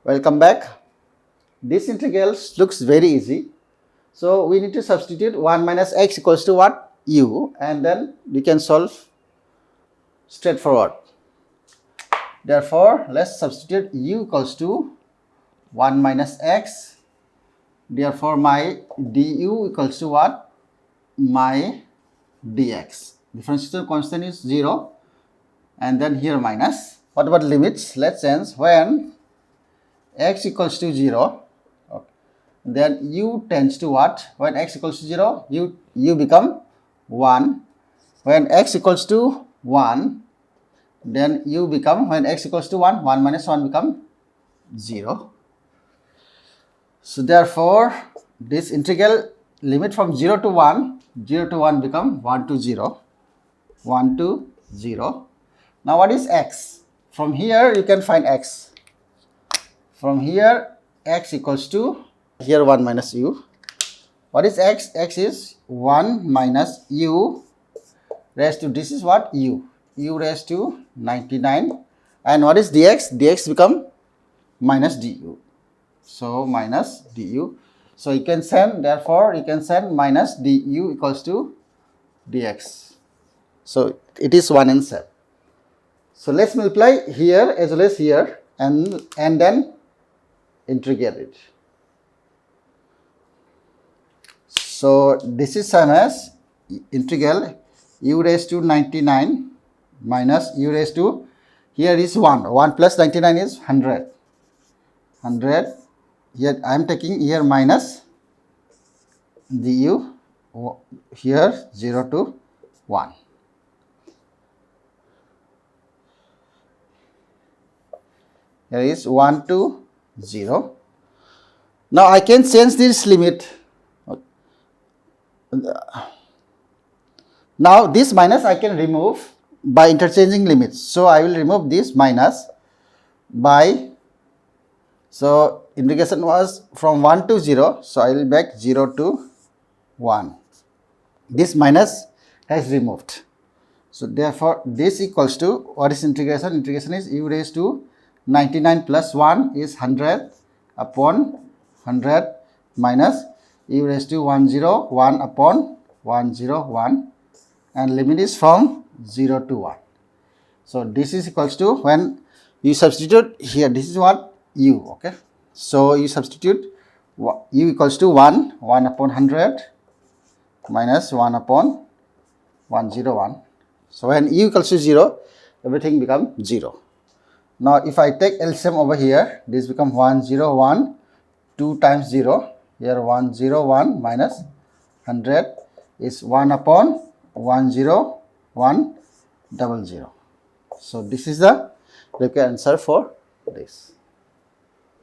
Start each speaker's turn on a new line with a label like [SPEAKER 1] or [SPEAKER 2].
[SPEAKER 1] Welcome back. This integral looks very easy. So we need to substitute 1 minus x equals to what? U, and then we can solve straightforward. Therefore, let's substitute u equals to 1 minus x. Therefore, my du equals to what? My dx. Differential constant is 0, and then here minus. What about limits? Let's change. When x equals to 0, then u tends to what? When x equals to 0, u become 1. When x equals to 1, then u become, when x equals to 1, 1 minus 1 become 0. So therefore, this integral limit from 0 to 1, 0 to 1 become 1 to 0, 1 to 0. Now what is x? From here you can find x. From here x equals to, here 1 minus u. What is x? X is 1 minus u raised to, this is what? U raised to 99. And what is dx? Dx become minus du. So minus du. So you can send, therefore you can send minus du equals to dx. So it is 1 answer. So let's multiply here as well as here and then integrate it. So this is same as integral u raised to 99 minus u raised to, here is 1. 1 plus 99 is 100. 100. Here I am taking here minus du, here 0 to 1. Here is 1 to 0. Now I can change this limit. Now this minus I can remove by interchanging limits. So I will remove this minus by, so integration was from 1 to 0. So I will make 0 to 1. This minus has removed. So therefore this equals to, what is integration? Integration is u raised to 99 plus 1 is 100 upon 100 minus u raised to 101 upon 101, and limit is from 0 to 1. So this is equals to, when you substitute here, this is what? U, okay. So you substitute u equals to 1 upon 100 minus 1 upon 101. So when u equals to 0, everything becomes 0. Now if I take LCM over here, this becomes 101, 2 times 0, here 101 minus 100 is 1 upon 10100. So this is the required answer for this.